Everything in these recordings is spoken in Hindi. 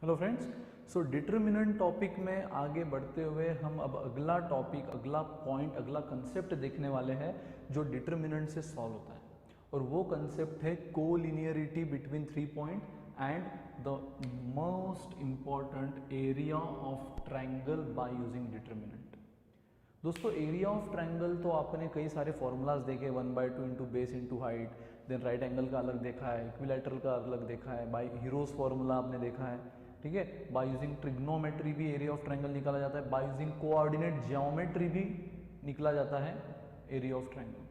Hello friends. So determinant topic में आगे बढ़ते हुए हम अब अगला टॉपिक, अगला पॉइंट, अगला कंसेप्ट देखने वाले हैं जो डिटर्मिनेंट से सॉल्व होता है, और वो कंसेप्ट है collinearity between 3 point and the most important area of triangle by using determinant. दोस्तों, एरिया ऑफ ट्रायंगल तो आपने कई सारे फॉर्मूलाज देखे, 1/2 into base into height, then right angle का अलग देखा है, इक्विलैटरल का अलग देखा है, बाय हीरोज फॉर्मूला आपने देखा है, ठीक है। बाय यूजिंग ट्रिग्नोमेट्री भी एरिया ऑफ ट्रायंगल निकाला जाता है, बाय यूजिंग कोऑर्डिनेट ज्योमेट्री भी निकला जाता है एरिया ऑफ ट्रायंगल।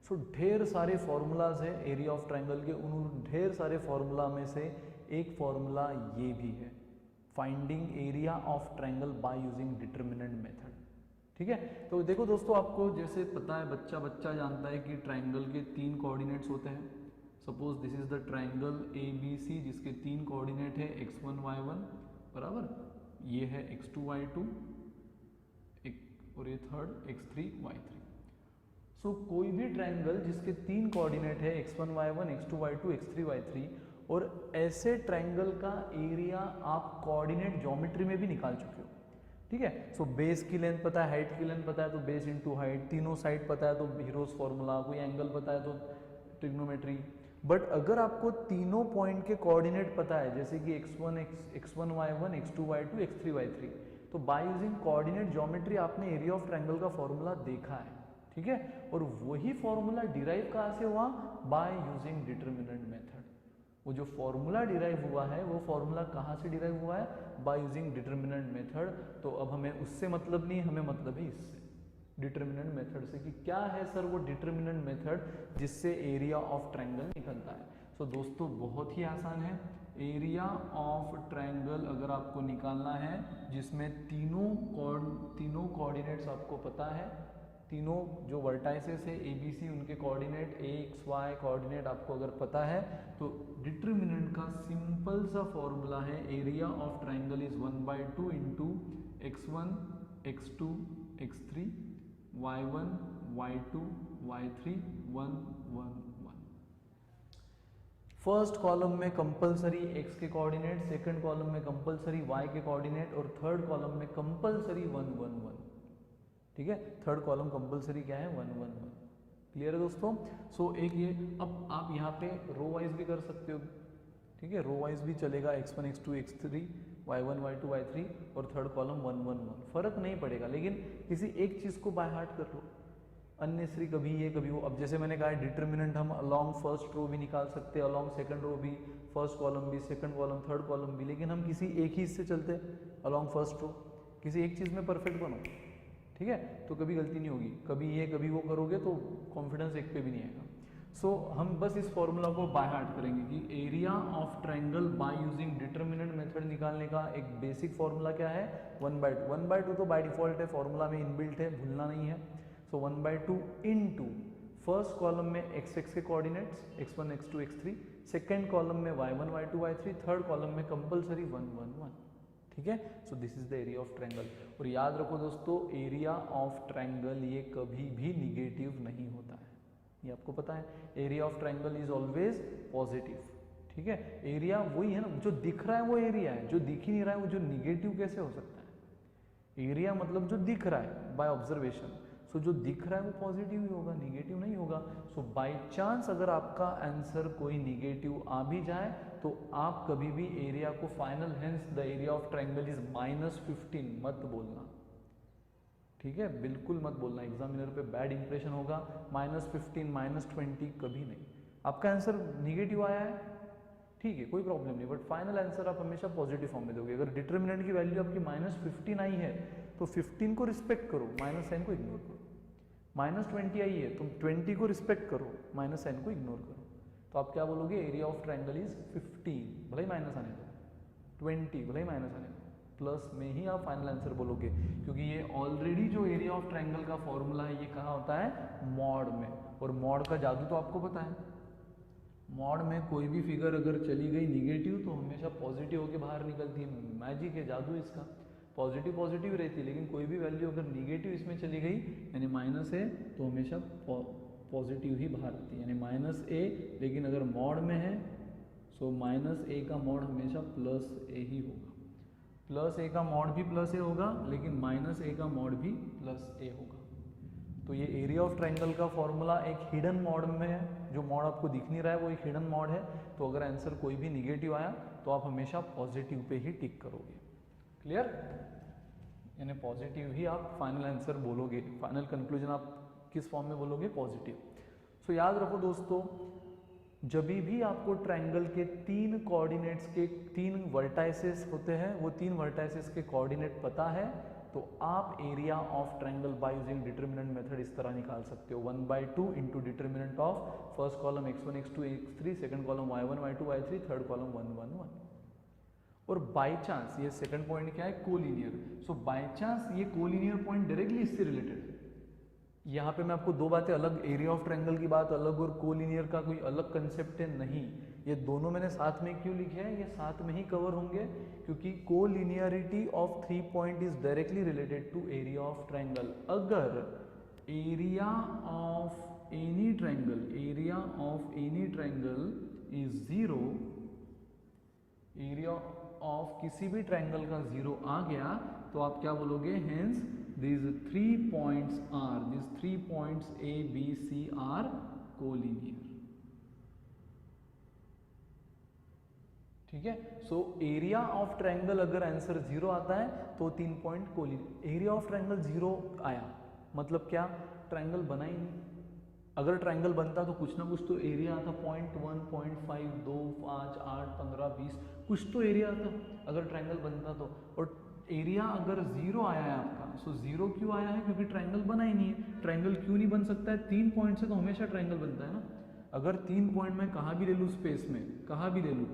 सो ढेर सारे फॉर्मूलाज है एरिया ऑफ ट्रायंगल के, उन ढेर सारे फॉर्मूला में से एक फॉर्मूला ये भी है, finding area of triangle by using determinant method. ठीक है, तो देखो दोस्तों, आपको जैसे पता है, बच्चा बच्चा जानता है कि ट्रायंगल के 3 कोऑर्डिनेट्स होते हैं। Suppose this is the triangle A B C, जिसके 3 कोऑर्डिनेट है x1 y1 बराबर, ये है x2 y2 और ये थर्ड x3 y3। सो कोई भी ट्रायंगल जिसके 3 कोऑर्डिनेट है x1 y1 x2 y2 x3 y3, और ऐसे ट्रायंगल का एरिया आप कोऑर्डिनेट ज्योमेट्री में भी निकाल चुके हो। ठीक है, सो बेस की लेंथ पता है, हाइट की लेंथ पता है तो बेस इंटू हाइट, तीनों साइड पता है तो हीरोज फॉर्मूला, कोई एंगल पता है तो ट्रिग्नोमेट्री। बट अगर आपको तीनों पॉइंट के कोऑर्डिनेट पता है, जैसे कि x1 y1 x2 y2 x3 y3, तो बाय यूजिंग कोऑर्डिनेट ज्योमेट्री आपने एरिया ऑफ ट्रायंगल का फॉर्मूला देखा है। ठीक है, और वही फॉर्मूला डिराइव कहाँ से हुआ? Bye using determinant method. वो जो फॉर्मूला डिराइव हुआ है, वो फॉर्मूला कहाँ से डिराइव हुआ है? Bye using determinant method. तो अब हमें उससे मतलब नहीं, हमें मतलब है इससे, डिटर्मिनेंट मेथड से, कि क्या है सर वो डिटर्मिनेंट मेथड जिससे एरिया ऑफ ट्रायंगल निकलता है। सो दोस्तों, बहुत ही आसान है। एरिया ऑफ ट्रायंगल अगर आपको निकालना है जिसमें तीनों कोऑर्डिनेट्स आपको पता है, तीनों जो वर्टाइसेस है ए बी सी, उनके कोऑर्डिनेट ए एक्स वाई कोऑर्डिनेट आपको अगर पता है, तो डिटर्मिनेंट का सिंपल सा फॉर्मूला है, area of triangle is 1/2 into x1 x2 x3 y1 y2 y3 1 1 1। First column में कंपलसरी x के कोऑर्डिनेट, सेकंड कॉलम में कंपलसरी y के कोऑर्डिनेट, और थर्ड कॉलम में कंपलसरी 1 1 1। ठीक है, थर्ड कॉलम कंपलसरी क्या है? 1 1 1। क्लियर है दोस्तों? सो एक ये, अब आप यहाँ पे रो वाइज भी कर सकते हो। ठीक है, रो वाइज भी चलेगा, x1 x2 x3 y1 y2 y3, और थर्ड कॉलम 1 1 1, फर्क नहीं पड़ेगा, लेकिन किसी एक चीज को बाय हार्ट कर लो, अननेसरी कभी ये कभी वो। अब जैसे मैंने कहा डिटर्मिनेंट हम अलोंग फर्स्ट रो भी निकाल सकते हैं, अलोंग सेकंड रो भी, फर्स्ट कॉलम भी, सेकंड कॉलम, थर्ड कॉलम भी, लेकिन हम किसी एक ही इससे चलते हैं, अलोंग फर्स्ट रो। किसी एक चीज में परफेक्ट बनो, ठीक है, तो कभी गलती नहीं होगी। कभी ये कभी वो करोगे तो कॉन्फिडेंस एक पे भी नहीं आएगा। सो हम बस इस फॉर्मूला को बाय हार्ट करेंगे कि area of triangle by using determinant method निकालने का एक बेसिक फॉर्मूला क्या है? 1/2। 1/2 तो बाय डिफॉल्ट है, फॉर्मूला में इनबिल्ट है, भूलना नहीं है। सो 1/2 इनटू फर्स्ट कॉलम में x के coordinates x1 x2 x3, second column में y1 y2 y3, third column में कंपलसरी 1 1 1। ठीक है, सो this is the area of triangle. और याद रखो दोस्तों, एरिया ऑफ ट्रायंगल ये कभी भी निगेटिव नहीं होता है, ये आपको पता है। Area of triangle is always positive. ठीक है, एरिया वही है ना, जो दिख रहा है वो एरिया है, जो दिख ही नहीं रहा है वो जो निगेटिव कैसे हो सकता है? एरिया मतलब जो दिख रहा है बाय ऑब्जर्वेशन। सो जो दिख रहा है वो पॉजिटिव ही होगा, निगेटिव नहीं होगा। सो बाय चांस अगर आपका आंसर कोई निगेटिव आ भी जाए, तो आप कभी भी एरिया को final, hence the area of triangle is -15 मत बोलना। ठीक है, बिल्कुल मत बोलना, एग्जामिनर पे बैड इंप्रेशन होगा। -15 -20 कभी नहीं। आपका आंसर निगेटिव आया है, ठीक है, कोई प्रॉब्लम नहीं, बट फाइनल आंसर आप हमेशा पॉजिटिव फॉर्म में दोगे। अगर डिटर्मिनेंट की वैल्यू आपकी -15 आई है तो 15 को रिस्पेक्ट करो, -10 को इग्नोर करो। -20 आई है तो 20 को रिस्पेक्ट करो, -10 को इग्नोर करो। तो आप क्या बोलोगे? एरिया ऑफ ट्रायंगल इज 15, भले ही माइनस आने दो, 20 भले ही माइनस आने दो, प्लस में ही आप फाइनल आंसर बोलोगे, क्योंकि ये ऑलरेडी जो एरिया ऑफ ट्रायंगल का फॉर्मूला है ये कहाँ होता है? मॉड में। और मॉड का जादू तो आपको पता है, मॉड में कोई भी फिगर अगर चली गई निगेटिव तो हमेशा पॉजिटिव होकर बाहर निकलती है। मैजिक है, जादू इसका। पॉजिटिव पॉजिटिव रहती है, लेकिन कोई भी वैल्यू अगर निगेटिव इसमें चली गई, यानी माइनस है, तो हमेशा पॉजिटिव ही बाहर आती है, यानी -a। लेकिन अगर मॉड में है, सो -a का मॉड हमेशा +a ही होगा। प्लस ए का मॉड भी प्लस ए होगा, लेकिन माइनस ए का मॉड भी प्लस ए होगा। तो ये एरिया ऑफ ट्रायंगल का फॉर्मूला एक हिडन मॉड में है, जो मॉड आपको दिख नहीं रहा है वो एक हिडन मॉड है। तो अगर आंसर कोई भी निगेटिव आया तो आप हमेशा पॉजिटिव पे ही टिक करोगे। क्लियर? यानी पॉजिटिव ही आप फाइनल आंसर बोलोगे, फाइनल कंक्लूजन आप किस फॉर्म में बोलोगे? पॉजिटिव। सो याद रखो दोस्तों, जब भी आपको ट्रायंगल के तीन कोऑर्डिनेट्स के तीन वर्टाइसेस होते हैं, वो तीन वर्टाइसेस के कोऑर्डिनेट पता है, तो आप area of triangle by using determinant method इस तरह निकाल सकते हो, 1/2 into determinant of first column x1 x2 x3, second column y1 y2 y3, third column 1 1 1। और बाय चांस ये सेकंड पॉइंट क्या है? कोलिनियर। सो बाय चांस ये कोलिनियर पॉइंट डायरेक्टली इससे रिलेटेड है। यहाँ पे मैं आपको दो बातें अलग, एरिया ऑफ ट्रायंगल की बात अलग और कोलिनियर का कोई अलग कंसेप्ट है नहीं, ये दोनों मैंने साथ में क्यों लिखे हैं? ये साथ में ही कवर होंगे, क्योंकि collinearity of 3 point is directly related to area of triangle. अगर area of any triangle, area of any triangle is 0, area of किसी भी ट्रायंगल का 0 आ गया तो आप क्या बोलोगे? Hence these 3 points A, B, C are collinear। ठीक है? सो एरिया ऑफ ट्रायंगल अगर आंसर 0 आता है तो 3 point collinear. Area of triangle 0 आया मतलब क्या? ट्रायंगल बना ही नहीं। अगर ट्रायंगल बनता तो कुछ ना कुछ तो एरिया आता, 0.1, 0.5, 2, 5, 8, 15, 20, कुछ तो एरिया आता अगर ट्रायंगल बनता तो। और एरिया अगर 0 आया है आपका, सो 0 क्यों आया है? क्योंकि ट्रायंगल बना ही नहीं है। ट्रायंगल क्यों नहीं बन सकता है? 3 पॉइंट से तो हमेशा ट्रायंगल बनता है ना। अगर 3 पॉइंट मैं कहाँ भी ले लूँ स्पेस में, कहाँ भी ले लूँ,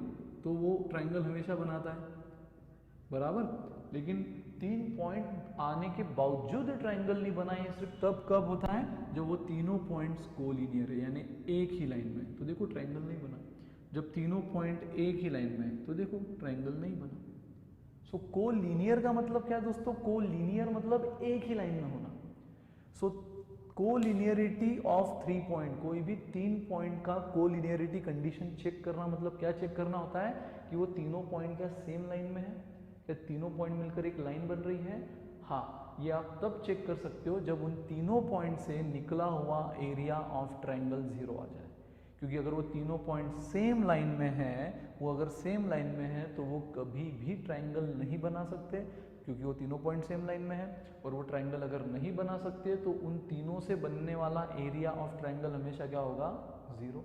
तो वो ट्रायंगल हमेशा बनाता है, बराबर। लेकिन 3 पॉइंट आने के बावजूद ट्रायंगल नहीं बना, ये सिर्फ तब कब होता है जब वो तीनों पॉइंट्स कोलिनियर है, यानी एक ही लाइन में, तो देखो ट्रायंगल नहीं बना। जब तीनों पॉइंट एक ही लाइन में है तो देखो ट्रायंगल नहीं बना। सो कोलिनियर का मतलब क्या है दोस्तों? कोलिनियर मतलब एक ही लाइन में होना। सो कोलिनियरिटी ऑफ 3 पॉइंट, कोई भी 3 पॉइंट का कोलिनियरिटी कंडीशन चेक करना मतलब क्या चेक करना होता है? कि वो तीनों पॉइंट क्या सेम लाइन में है, या तीनों पॉइंट मिलकर एक लाइन बन रही है। हाँ, ये आप तब चेक कर सकते हो जब उन तीनों पॉइंट से निकला हुआ एरिया ऑफ ट्रायंगल 0 आ जाए। क्योंकि अगर वो तीनों पॉइंट सेम लाइन में है, वो अगर सेम लाइन में है तो वो कभी भी ट्रायंगल नहीं बना सकते, क्योंकि वो तीनों पॉइंट सेम लाइन में है। और वो ट्रायंगल अगर नहीं बना सकते तो उन तीनों से बनने वाला एरिया ऑफ ट्रायंगल हमेशा क्या होगा? 0।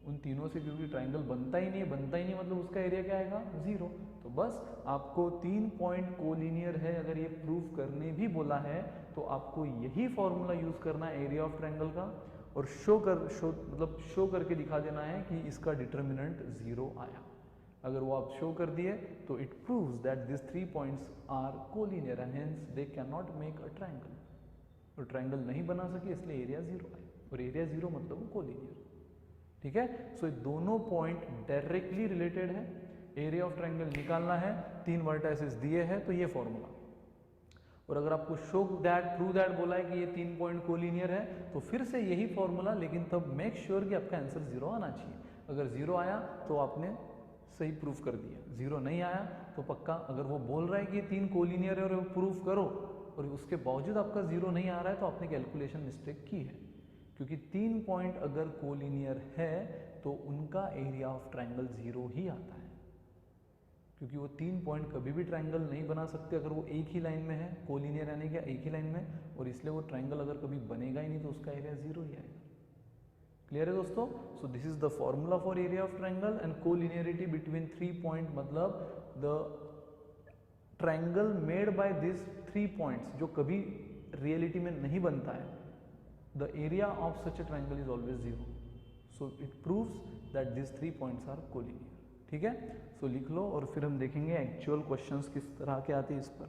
उन तीनों से क्योंकि ट्रायंगल बनता ही नहीं है, बनता ही नहीं मतलब उसका एरिया क्या आएगा? 0। तो बस आपको 3 पॉइंट कोलिनियर है अगर ये प्रूफ करने भी बोला है तो आपको यही फॉर्मूला यूज करना है एरिया ऑफ ट्रायंगल का, और शो करके दिखा देना है कि इसका डिटरमिनेंट 0 आया। अगर वो आप शो कर दिए तो it proves that this 3 points are collinear and hence they can not make a triangle. और ट्रायंगल नहीं बना सके इसलिए एरिया 0 आया, और एरिया 0 मतलब वो कोलिनियर। ठीक है? सो ये दोनों पॉइंट डायरेक्टली रिलेटेड है। एरिया ऑफ ट्रायंगल निकालना है, 3 वर्टाइसेस दिए हैं तो ये फॉर्मूला। और अगर आपको शो दैट, प्रूव दैट बोला है कि ये 3 पॉइंट कोलिनियर है तो फिर से यही फॉर्मूला, लेकिन तब मेक श्योर कि आपका आंसर 0 आना चाहिए। अगर 0 आया तो आपने सही प्रूफ कर दिया, 0 नहीं आया तो पक्का, अगर वो बोल रहा है कि ये 3 कोलिनियर है और वो प्रूफ करो और उसके बावजूद आपका 0 नहीं आ रहा है तो आपने कैलकुलेशन मिस्टेक की है। क्योंकि 3 पॉइंट अगर कोलिनियर है तो उनका एरिया ऑफ ट्रायंगल 0 ही आता है, क्योंकि वो 3 पॉइंट कभी भी ट्रायंगल नहीं बना सकते अगर वो एक ही लाइन में है। कोलिनियर यानी क्या? एक ही लाइन में, और इसलिए वो ट्रायंगल अगर कभी बनेगा ही नहीं तो उसका एरिया 0 ही आएगा। क्लियर है दोस्तों? So this is the formula for area of triangle and collinearity between 3 point, मतलब the triangle made by this 3 points जो कभी रियलिटी में नहीं बनता है, the area of such a triangle is always 0. So it proves that these 3 points are collinear. ठीक है? सो लिख लो और फिर हम देखेंगे एक्चुअल क्वेश्चंस किस तरह के आते हैं इस पर।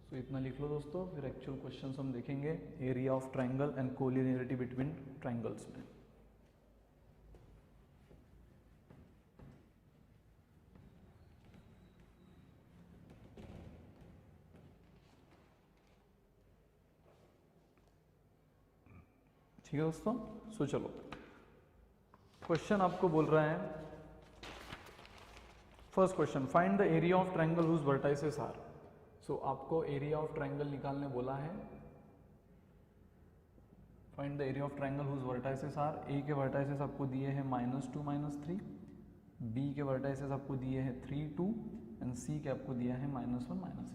सो इतना लिख लो दोस्तों, फिर एक्चुअल क्वेश्चंस हम देखेंगे area of triangle and collinearity between triangles में। ठीक है दोस्तों? सो चलो क्वेश्चन आपको बोल रहा है, first question, find the area of triangle whose vertices are. So आपको एरिया ऑफ ट्रायंगल निकालने बोला है। Find the area of triangle whose vertices are. A के वर्टाइसेस आपको दिए हैं -2 -3, बी के वर्टाइसेस आपको दिए हैं 3 2 एंड सी के आपको दिया है -1 -8।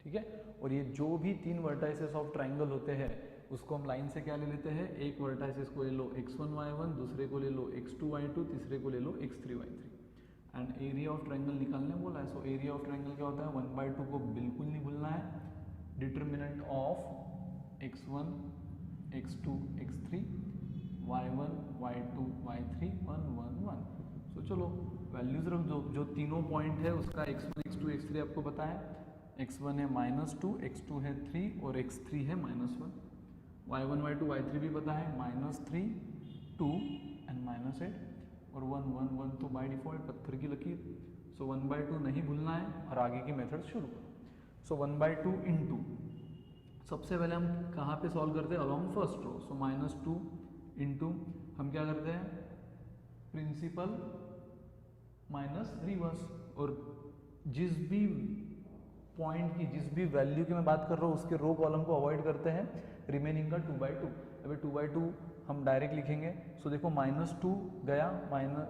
ठीक है, और ये जो भी 3 वर्टाइसेस ऑफ ट्रायंगल होते हैं उसको हम लाइन से क्या ले लेते हैं, एक वर्टाइसेस को ले लो x1 y1, दूसरे को ले लो x2 y2, तीसरे को ले लो x3 y3 and area of triangle निकालने बोला है। सो एरिया ऑफ ट्रायंगल क्या होता है, 1/2 को बिल्कुल नहीं भूलना है, determinant of x1 x2 x3 y1 y2 y3 1 1 1। सो चलो वैल्यूज रख दो, जो तीनों पॉइंट है उसका x1 x2 x3 आपको पता है, x1 है -2, x2 है 3 और x3 है -1, y1 y2 y3 भी पता है, -3 2 एंड -8 और 1 1 1 तो बाय डिफॉल्ट पत्थर की लकीर। सो 1/2 नहीं भूलना है और आगे की मेथड शुरू करो। सो 1/2 इंटू, सबसे पहले हम कहाँ पे सॉल्व करते हैं, अलॉन्ग फर्स्ट रो। सो -2 इंटू हम क्या करते हैं, प्रिंसिपल माइनस रिवर्स, और जिस भी पॉइंट की जिस भी वैल्यू की मैं बात कर रहा हूँ उसके रो कॉलम को अवॉइड करते हैं, रिमेनिंग का 2/2। अभी 2/2 हम डायरेक्ट लिखेंगे। सो देखो -2 गया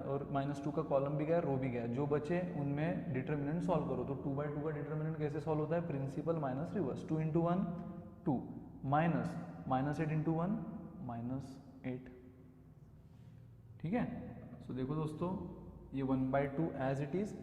और -2 का कॉलम भी गया, रो भी गया, जो बचे उनमें डिटरमिनेंट सॉल्व करो। तो 2/2 का डिटरमिनेंट कैसे सॉल्व होता है, प्रिंसिपल माइनस रिवर्स, 2 × 1 2 माइनस -8 × 1 -8। ठीक है, सो देखो दोस्तों ये 1/2 एज इट इज।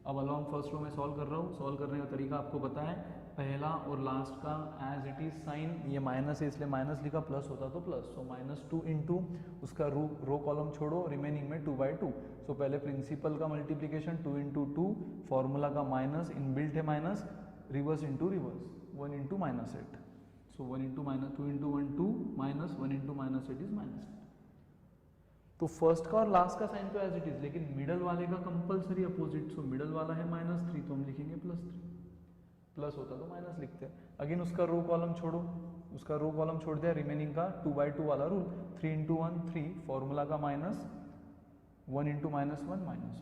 अब अलॉन्ग फर्स्ट रो में सॉल्व कर रहा हूँ, सॉल्व करने का तरीका आपको पता है, पहला और लास्ट का एज इट इज साइन, ये माइनस है इसलिए माइनस लिखा, प्लस होता तो प्लस। सो -2 इंटू उसका रो कॉलम छोड़ो, रिमेनिंग में 2/2। सो पहले प्रिंसिपल का मल्टीप्लीकेशन 2 × 2, फॉर्मूला का माइनस, इनबिल्ट है minus, reverse into reverse, 1 × -8। So 1 × -2 × 1 2 minus 1 × -8 is -8। तो फर्स्ट का और लास्ट का साइन तो एज इट इज, लेकिन मिडल वाले का कंपलसरी अपोजिट। सो मिडल वाला है -3 तो हम लिखेंगे +3, प्लस होता तो माइनस लिखते हैं। अगेन उसका रो कॉलम छोड़ो, उसका रो कॉलम छोड़ दिया, रिमेनिंग का 2/2 वाला रूल, 3 × 1 3, फॉर्मूला का माइनस, 1 × -1 -1।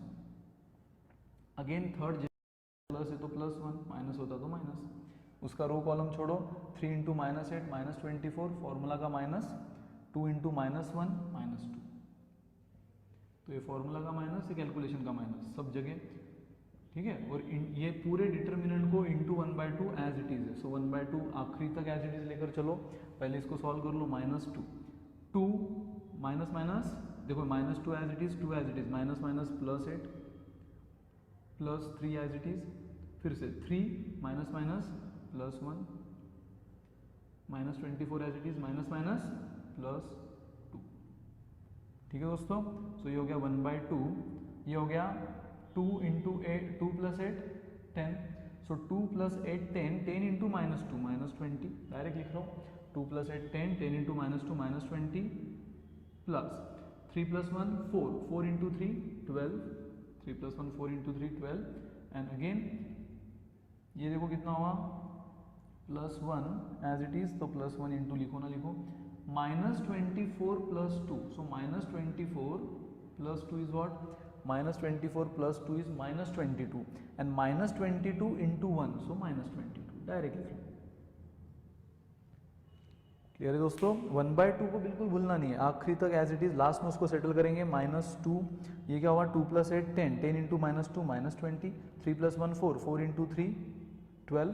अगेन थर्ड प्लस है तो +1, माइनस होता तो माइनस, उसका रो कॉलम छोड़ो, 3 × -8 -24, फॉर्मूला का माइनस, 2 × -1 -2। तो ये फॉर्मूला का माइनस, ये कैलकुलेशन का माइनस, सब जगह। ठीक है, और ये पूरे डिटरमिनेंट को इंटू 1/2 एज इट इज है। सो 1/2 आखिरी तक एज इट इज लेकर चलो, पहले इसको सॉल्व कर लो। -2 2 माइनस माइनस, देखो -2 as it is, 2 as it is, minus minus +8 +3 as it is, फिर से 3 minus minus +1 -24 as it is, minus minus +2। ठीक है दोस्तों, सो ये हो गया 1/2, ये हो गया 2 × 8, 2 + 8 10। सो 2 + 8 10, 10 × -2 -20, डायरेक्ट लिख रहा हूँ, 2 + 8 10, 10 × -2 -20, प्लस 3 + 1 4, 4 × 3 12, 3 + 1 4 × 3 12, एंड अगेन ये देखो कितना हुआ, +1 एज इट इज, तो +1 इंटू लिखो ना लिखो, -24 + 2। सो -24 + 2 is what, -24 + 2 is -22 and -22 × 1, so -22, direct लिख लो। क्लियर है दोस्तों, 1/2 को बिल्कुल भूलना नहीं है, आखिरी तक एज इट इज, लास्ट में उसको सेटल करेंगे। -2, ये क्या हुआ, 2 + 8 10, 10 × -2 -20, 3 + 1 4, 4 × 3 12,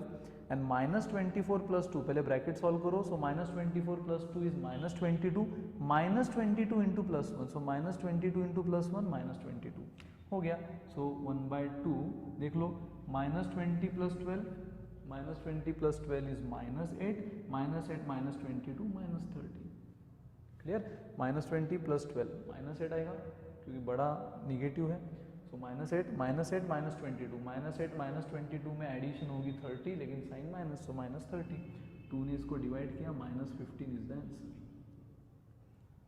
एंड -24 + 2, पहले ब्रैकेट सॉल्व करो। सो -24 + 2 इज -22, -22 × +1, सो -22 × +1 -22 हो गया। सो 1/2 देख लो, -20 + 12, -20 + 12 इज -8, -8 -22 -30। क्लियर, -20 + 12 -8 आएगा क्योंकि बड़ा निगेटिव है। सो -8 -8 -22, -8 -22 में एडिशन होगी 30, लेकिन साइन माइनस, सो -30। 2 ने इसको डिवाइड किया, -15 is the answer.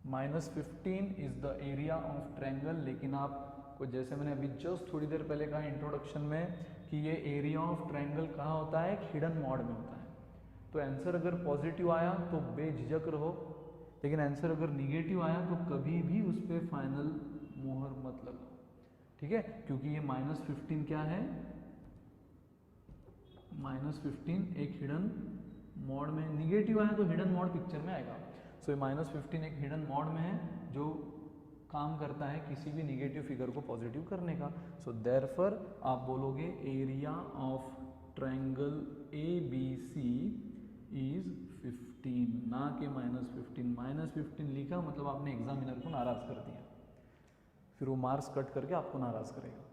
-15 is the area of triangle. लेकिन आपको जैसे मैंने अभी जस्ट थोड़ी देर पहले कहा इंट्रोडक्शन में कि ये एरिया ऑफ ट्रायंगल कहाँ होता है, हिडन मॉड में होता है। तो आंसर अगर पॉजिटिव आया तो बेझिझक रहो, लेकिन आंसर अगर निगेटिव आया तो कभी भी उस पर फाइनल मोहर मत लगाओ, ठीक है, क्योंकि ये -15 क्या है, -15 एक हिडन मॉड में, निगेटिव आया तो हिडन मॉड पिक्चर में आएगा। सो ये -15 एक हिडन मॉड में है जो काम करता है किसी भी निगेटिव फिगर को पॉजिटिव करने का। सो देयरफॉर आप बोलोगे area of triangle ABC is 15, ना कि -15। -15 लिखा मतलब आपने एग्जामिनर को नाराज कर दिया, फिर वो मार्क्स कट करके आपको नाराज करेगा,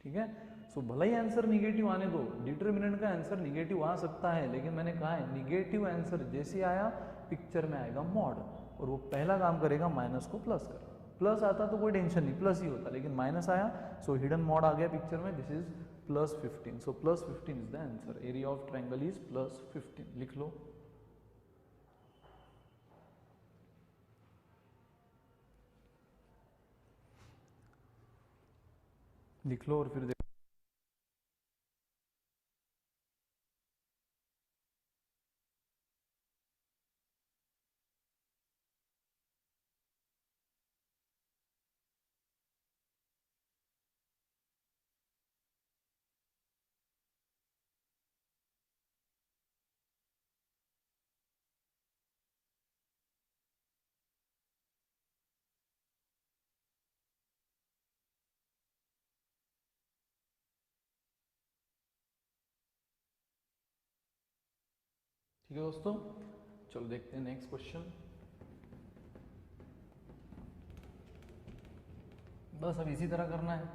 ठीक है। सो भला ही आंसर निगेटिव आने दो, डिटर्मिनेंट का आंसर निगेटिव आ सकता है, लेकिन मैंने कहा है निगेटिव आंसर जैसे आया पिक्चर में आएगा मॉड, और वो पहला काम करेगा माइनस को प्लस कर। प्लस आता तो कोई टेंशन नहीं, प्लस ही होता, लेकिन माइनस आया सो हिडन मॉड आ गया पिक्चर में, this is +15। So +15 is the answer, area of triangle is +15। लिख लो। लिख लो और फिर ठीक है दोस्तों, चलो देखते हैं नेक्स्ट क्वेश्चन। बस अब इसी तरह करना है।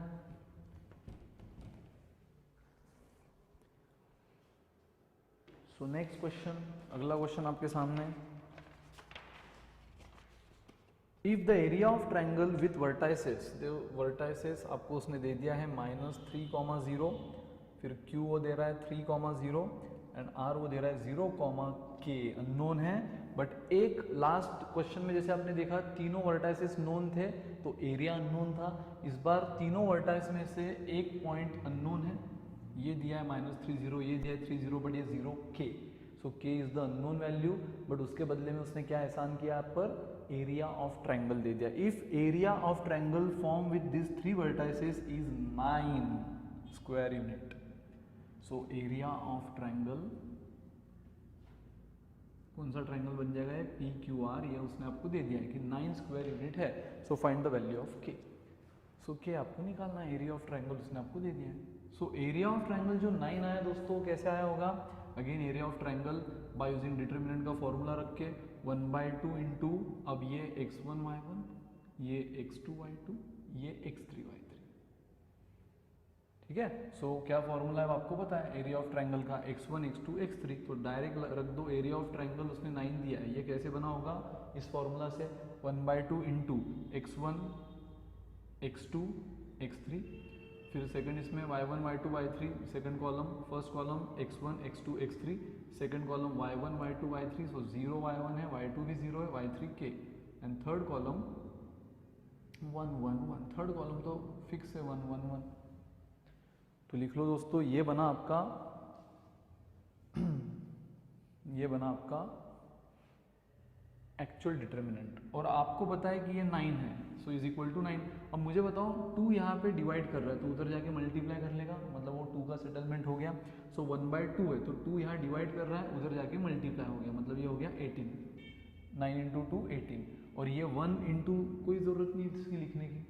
सो नेक्स्ट क्वेश्चन, अगला क्वेश्चन आपके सामने। If the area of triangle with vertices, vertices आपको उसने दे दिया है -3,0, फिर Q वो दे रहा है 3,0 एंड R वो दे रहा है 0,K, अननोन है। बट एक लास्ट क्वेश्चन में जैसे आपने देखा तीनों वर्टाइसेस नोन थे तो एरिया अननोन था, इस बार तीनों वर्टाइस में से एक पॉइंट अननोन है, ये दिया है -30, ये दिया है 30, बट ये 0K। So K is the unknown value, but उसके बदले में उसने क्या एहसान किया आप पर, एरिया ऑफ ट्रायंगल दे दिया। If area of triangle form with this 3 vertices is 9 square unit, so area of triangle, कौन सा ट्रायंगल बन जाएगा, PQR, ये उसने आपको दे दिया है कि 9 स्क्वायर यूनिट है। So find the value of K। So K आपको निकालना है, एरिया ऑफ ट्रायंगल उसने आपको दे दिया है। सो एरिया ऑफ ट्रायंगल जो 9 आया दोस्तों कैसे आया होगा, again area of triangle by using determinant का फॉर्मूला रख के 1/2 इंटू, अब ये x1 y1, ये x2 y2, ये x3 y3, ठीक है। सो क्या फॉर्मूला है आपको पता है एरिया ऑफ ट्रायंगल का, x1 x2 x3, तो डायरेक्ट रख दो एरिया ऑफ ट्रायंगल, उसने 9 दिया है, ये कैसे बना होगा इस फॉर्मूला से, 1/2 इंटू x1 x2 x3, फिर सेकंड इसमें y1 y2 y3, second column, first column x1 x2 x3, second column y1 y2 y3, सो 0 y1 है, y2 भी 0 है, y3 k, and third column 1 1 1, third column तो फिक्स है 1 1 1। तो लिख लो दोस्तों, ये बना आपका ये बना आपका एक्चुअल डिटर्मिनेंट, और आपको पता है कि ये 9 है, सो इज इक्वल टू 9। अब मुझे बताओ 2 यहाँ पे डिवाइड कर रहा है तो उधर जाके मल्टीप्लाई कर लेगा, मतलब वो 2 का सेटलमेंट हो गया। सो 1/2 है तो 2 यहाँ डिवाइड कर रहा है, उधर जाके मल्टीप्लाई हो गया, मतलब ये हो गया 18, 9 इंटू 2 18, और ये 1 इंटू कोई ज़रूरत नहीं इसकी लिखने की,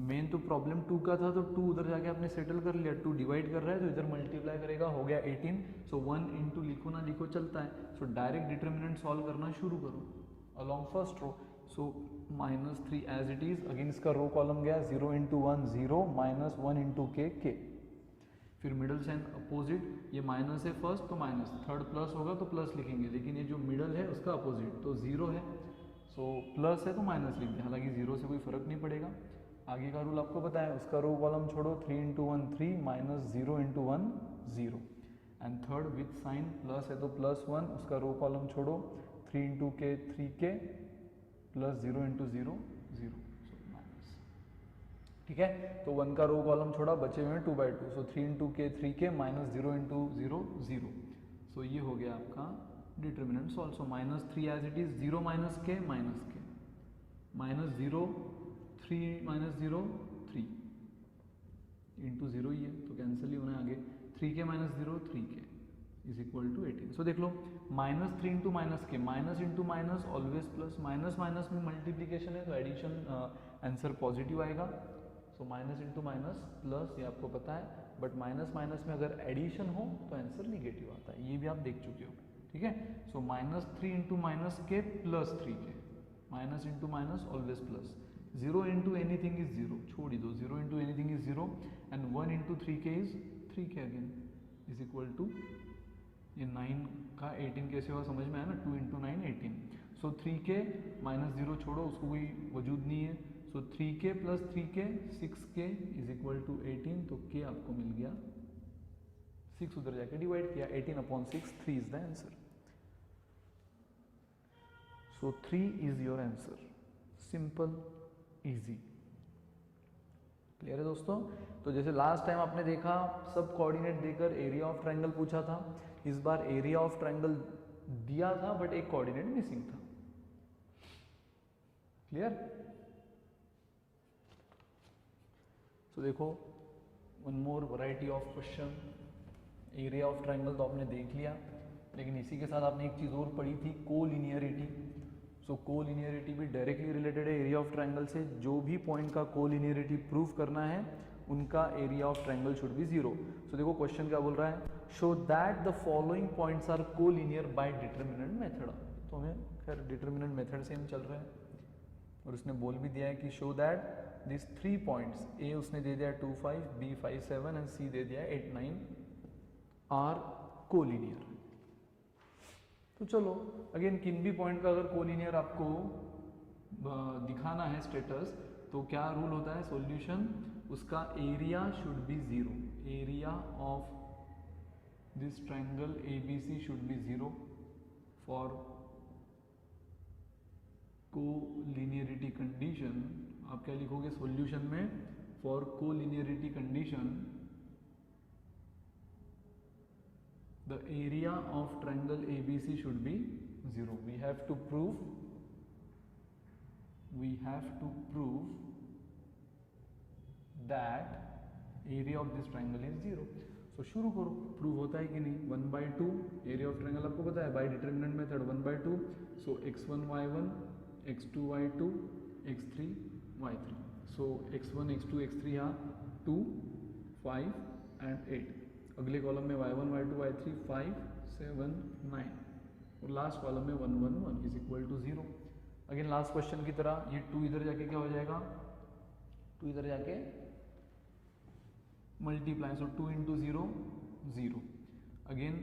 मेन तो प्रॉब्लम 2 का था, तो 2 उधर जाके आपने सेटल कर लिया, 2 डिवाइड कर रहा है तो इधर मल्टीप्लाई करेगा, हो गया 18। सो 1 इंटू लिखो ना लिखो चलता है, सो डायरेक्ट डिटर्मिनेंट सॉल्व करना शुरू करो along first row. So -3 as it is, again इसका रो कॉलम गया 0 इंटू 1 0, -1 इंटू k k, फिर मिडल साइन अपोजिट, ये माइनस है फर्स्ट तो माइनस, थर्ड प्लस होगा तो प्लस लिखेंगे, लेकिन ये जो मिडल है उसका अपोजिट तो 0 है, सो प्लस है तो माइनस लिख दें, हालांकि 0 से कोई फर्क नहीं पड़ेगा। आगे का रूल आपको पता है, उसका रो कॉलम छोड़ो, 3 into 1 3, -0 into 1 0, and third with sign plus है तो +1, उसका रो कॉलम छोड़ो, 3 into k 3k, plus 0 into 0 0, so minus, ठीक है। तो 1 का रो कॉलम छोड़ा, बचे हुए 2/2, so 3 into k 3k, -0 into 0 0, so ये हो गया आपका determinant solve. So -3 as it is, 0 - k -0, 3 minus 0 3 into 0 ही है तो कैंसिल ही होना है आगे। 3k minus 0 3k is equal to 18। So देख लो -3 into minus k, minus into minus always plus, minus minus में मल्टीप्लीकेशन है तो एडिशन आंसर पॉजिटिव आएगा। So minus into minus plus, ये आपको पता है, बट माइनस माइनस में अगर एडिशन हो तो आंसर निगेटिव आता है, ये भी आप देख चुके हो, ठीक है। So -3 into minus k plus 3k, minus into minus always plus, 0 into anything is 0, छोड़ ही दो, 0 into anything is 0 and 1 into 3k is 3k again is equal to, ये 9 का 18 कैसे हुआ समझ में आया ना, 2 इंटू 9 18। सो 3k माइनस 0 छोड़ो, उसको कोई वजूद नहीं है। So 3k plus 3k 6k is equal to 18, तो k आपको मिल गया 6, उधर जाके डिवाइड किया, 18/6, 3 is the answer. So 3 is your answer, simple easy. Clear है दोस्तों। तो जैसे लास्ट टाइम आपने देखा सब कोऑर्डिनेट देकर एरिया ऑफ ट्रायंगल पूछा था, इस बार एरिया ऑफ ट्रायंगल दिया था बट एक कोऑर्डिनेट मिसिंग था। क्लियर। तो देखो one more variety of question. Area of triangle तो आपने देख लिया, लेकिन इसी के साथ आपने एक चीज और पढ़ी थी, कोलिनियरिटी। सो कोलिनियरिटी भी डायरेक्टली रिलेटेड है एरिया ऑफ ट्रायंगल से। जो भी पॉइंट का कोलिनियरिटी प्रूव करना है उनका area of triangle should be 0। So देखो क्वेश्चन क्या बोल रहा है, show that the following points are collinear by determinant method. तो हमें खैर डिटरमिनेंट मेथड से हम चल रहे हैं, और उसने बोल भी दिया है कि शो दैट दिस 3 पॉइंट्स, ए उसने दे दिया 2 5, बी 5 7 एंड सी दे दिया 8 9 आर कोलिनियर। तो चलो अगेन किन भी पॉइंट का अगर कोलिनियर आपको दिखाना है स्टेटस, तो क्या रूल होता है सॉल्यूशन, उसका area should be 0। Area of this triangle ABC should be 0 for collinearity condition. आप क्या लिखोगे सॉल्यूशन में, for collinearity condition the area of triangle ABC should be 0. We have to prove that area of this triangle is 0. So शुरू करो, प्रूव होता है कि नहीं। 1/2 एरिया ऑफ ट्रायंगल आपको पता है बाय डिटरमिनेंट मेथड 1/2। सो x1 y1 x2 y2 x3 y3। सो x1 x2 x3 यहाँ 2 5 एंड 8। अगले कॉलम में y1 y2 y3 5 7 9 और लास्ट कॉलम में 1 1 1 is equal to 0। Again last question की तरह ये 2 इधर जाके क्या हो जाएगा, 2 इधर जाके मल्टीप्लाई, सो 2 इंटू 0 0। अगेन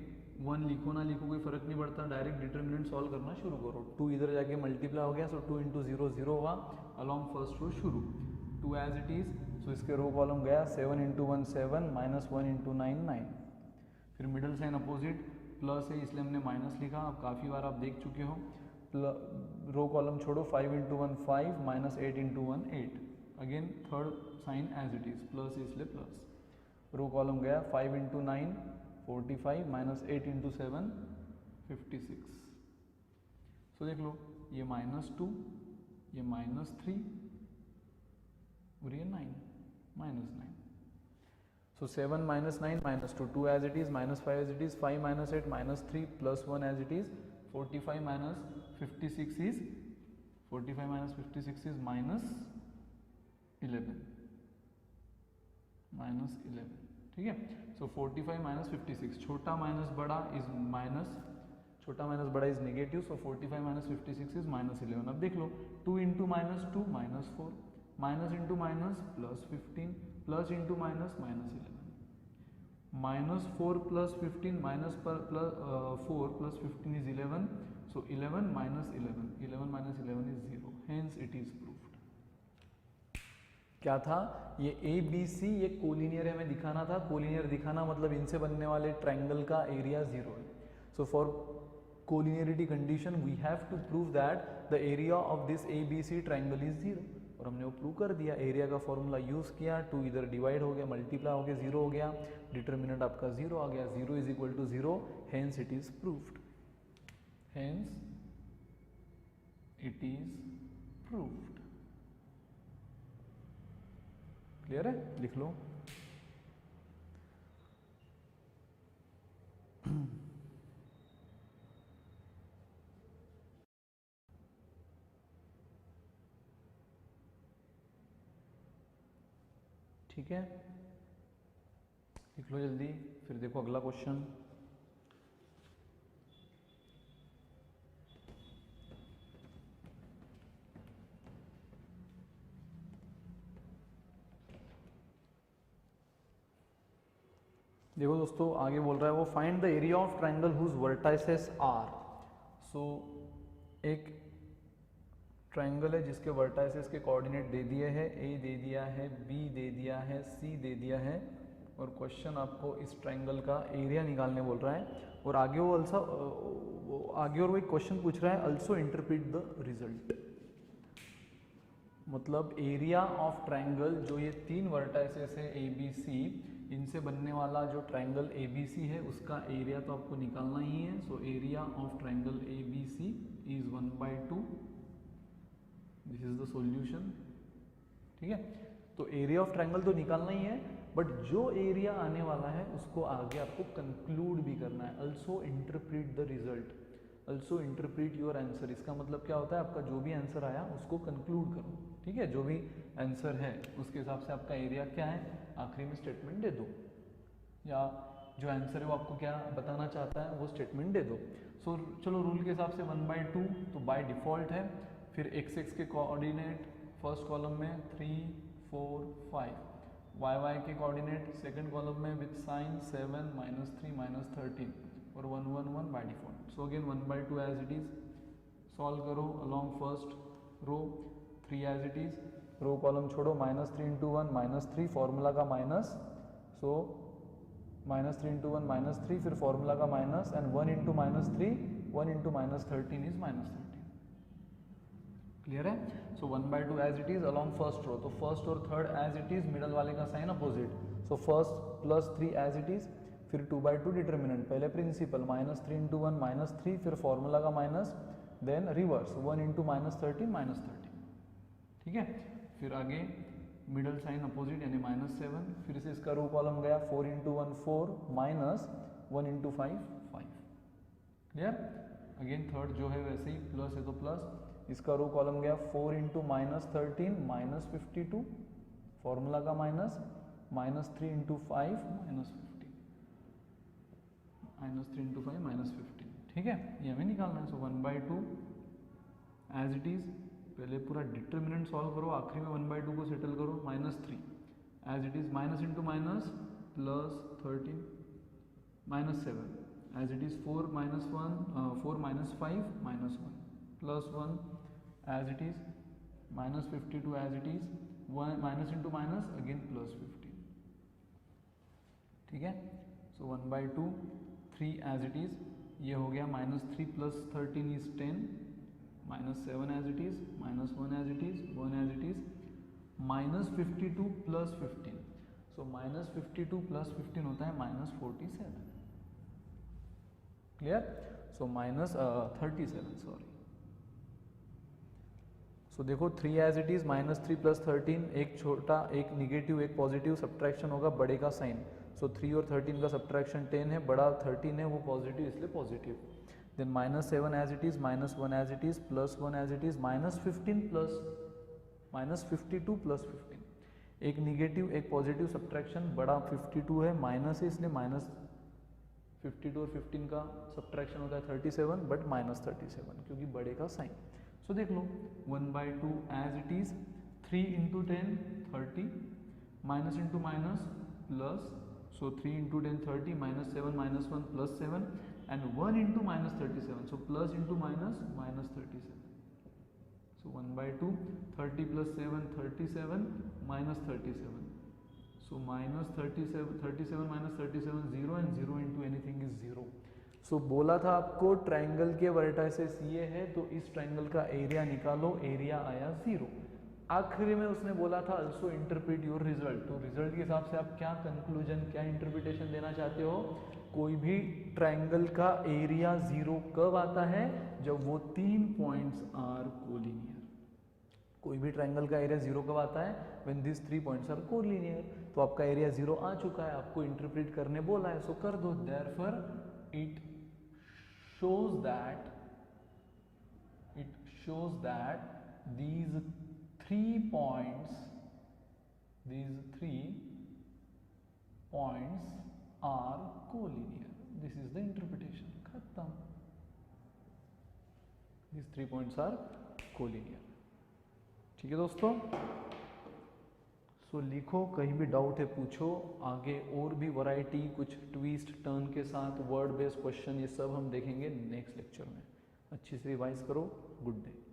1 लिखो ना लिखो कोई फर्क नहीं पड़ता, डायरेक्ट डिटरमिनेंट सॉल्व करना शुरू करो। 2 इधर जाके मल्टीप्लाई हो गया, सो 2 इंटू 0 0 हुआ, अलॉन्ग फर्स्ट रो शुरू 2 एज इट इज। सो इसके रो कॉलम गया 7 इंटू 1 7 माइनस 1 इंटू 9 9। फिर मिडल साइन अपोजिट प्लस है इसलिए हमने माइनस लिखा, अब काफ़ी बार आप देख चुके हो। रो कॉलम छोड़ो 5 into 1 5 minus 8 into 1 8। Again third sign as it is, plus इसलिए प्लस। रो कॉलम गया 5 इंटू 9 45 माइनस 8 इंटू 7 56। सो देख लो ये -2 ये -3 और ये 9 -9। So 7 minus 9 minus 2, 2 as it is, minus 5 as it is, 5 minus 8 minus 3 plus 1 as it is, 45 minus 56 is, 45 minus 56 is minus 11, minus 11, ठीक है। So 45 minus 56, छोटा माइनस बड़ा इज माइनस, छोटा माइनस बड़ा is negative, so 45 minus 56 is minus 11। अब देख लो 2 into minus 2 minus 4, minus into minus plus 15, plus into minus minus 11, minus 4 plus 15 minus पर plus 4 plus 15 is 11। So 11 minus 11, 11 minus 11 is 0, hence it is proved. क्या था ये ABC, ये कोलिनियर है, हमें दिखाना था। कोलिनियर दिखाना मतलब इनसे बनने वाले ट्रायंगल का एरिया 0 है। So for collinearity condition we have to prove that the area of this ABC triangle is 0, और हमने वो प्रूव कर दिया। एरिया का फॉर्मूला यूज किया, 2 इधर डिवाइड हो गया, मल्टीप्लाई हो गया, 0 हो गया, डिटरमिनेंट आपका 0 आ गया, 0 is equal to 0, hence it is proved, hence it is proved. Clear है, लिख लो। ठीक है, लिख लो जल्दी। फिर देखो अगला क्वेश्चन। देखो दोस्तों, आगे बोल रहा है वो find the area of triangle whose vertices are. So एक ट्राइंगल है जिसके वर्टाइसेस के कोऑर्डिनेट दे दिए हैं, ए दे दिया है, बी दे दिया है, सी दे दिया है, और क्वेश्चन आपको इस ट्राइंगल का एरिया निकालने बोल रहा है। और आगे वो आगे और वो एक क्वेश्चन पूछ रहा है, अल्सो इंटरप्रिट द रिजल्ट। मतलब एरिया ऑफ ट्राइंगल, जो ये तीन वर्टाइसेस है ए बी सी, इनसे बनने वाला जो ट्राइंगल ए बी सी है उसका एरिया तो आपको निकालना ही है। So area of triangle A B C is 1/2। This is the solution. ठीक है, तो एरिया ऑफ ट्राइंगल तो निकालना ही है, बट जो एरिया आने वाला है उसको आगे आपको कंक्लूड भी करना है। Also interpret the result, also interpret your answer. इसका मतलब क्या होता है, आपका जो भी आंसर आया उसको कंक्लूड करो। ठीक है, जो भी आंसर है उसके हिसाब से आपका एरिया क्या है, आखिरी में स्टेटमेंट दे दो, या जो आंसर है वो आपको क्या बताना चाहता है वो स्टेटमेंट दे दो। सो चलो रूल के हिसाब से 1/2 तो बाय डिफॉल्ट है। फिर x के कोऑर्डिनेट फर्स्ट कॉलम में 3 4 5, y के कोऑर्डिनेट सेकंड कॉलम में विथ साइन 7 -3 -13 और 1 1 1 by default. So again 1/2 as it is. Solve करो along first row, 3 as it is, row column छोड़ो, -3 × 1 -3, फॉर्मूला का माइनस, सो -3 × 1 -3, फिर फॉर्मूला का माइनस, एंड 1 × -3 1 × -13 इज -13। क्लियर है? So 1/2 as it is along first row. तो फर्स्ट और third as it is, middle वाले का sign opposite. So first +3 as it is, फिर 2/2 डिटर्मिनेंट, पहले प्रिंसिपल -3 × 1 -3, फिर फॉर्मूला का माइनस, देन रिवर्स 1 × -13 -13। ठीक है, फिर आगे मिडल साइन अपोजिट यानी -7, फिर से इसका रो कॉलम गया 4 × 1 4 -1 × 5 5। क्लियर? अगेन थर्ड जो है वैसे ही प्लस है तो प्लस, इसका रो कॉलम गया 4 × -13 -52, फॉर्मूला का माइनस, -3 × 5 -15, -3 × 5 -15। ठीक है, ये हमें निकालना है। सो 1/2 एज इट इज, पहले पूरा डिटर्मिनेंट सॉल्व करो, आखिरी में 1/2 को सेटल करो, -3 as it is, minus into minus +13 -7 as it is, 4 - 1 4 - 5 -1 +1 as it is, -52 as it is, 1 minus into minus again +15। ठीक है, सो 1/2 3 एज इट इज, ये हो गया -3 + 13 is 10, -7 as it is, -1 as it is, 1 as it is, -52 + 15। So -52 + 15 होता है -47। क्लियर? सो -37, सॉरी। सो देखो 3 एज इट इज, -3 + 13, एक छोटा एक निगेटिव एक पॉजिटिव, सब्ट्रैक्शन होगा बड़े का साइन। सो 3 और 13 का सब्ट्रैक्शन 10 है, बड़ा 13 है वो पॉजिटिव इसलिए positive. Then -7 as it is, -1 as it is, +1 as it is, -15 plus -52 + 15, एक निगेटिव एक पॉजिटिव सब्ट्रैक्शन, बड़ा 52 है, माइनस है इसलिए -52 और 15 का सब्ट्रैक्शन होता है 37, बट -37 क्योंकि बड़े का साइन। सो देख लो 1/2 as it is, 3 × 10 30, minus into minus plus, so 3 × 10 30, -7 -1 +7, and 1 × -37, so plus into minus -37. So 1/2, 30 + 7 37 -37. So -37, 37 - 37 0, and 0 into anything is 0. So बोला था आपको ट्राइंगल के वर्टाइसेस ये है तो इस ट्राइंगल का एरिया निकालो, एरिया आया 0। आखिरी में उसने बोला था अल्सो इंटरप्रिट योर रिजल्ट, तो रिजल्ट के हिसाब से आप क्या कंक्लूजन क्या इंटरप्रिटेशन देना चाहते हो। कोई भी ट्राइंगल का एरिया 0 कब आता है, जब वो 3 पॉइंट्स आर कोलिनियर। कोई भी ट्रायंगल का एरिया 0 कब आता है? When this 3 points are collinear. तो आपका एरिया 0 आ चुका है, आपको इंटरप्रेट करने बोला है, सो कर दो। Therefore it shows that these 3 points are collinear. This is the interpretation. खत्म। These 3 points are collinear. ठीक है दोस्तों, सो लिखो, कहीं भी डाउट है पूछो। आगे और भी वैरायटी, कुछ ट्विस्ट टर्न के साथ वर्ड बेस्ड क्वेश्चन, ये सब हम देखेंगे नेक्स्ट लेक्चर में। अच्छी से रिवाइज करो। Good day.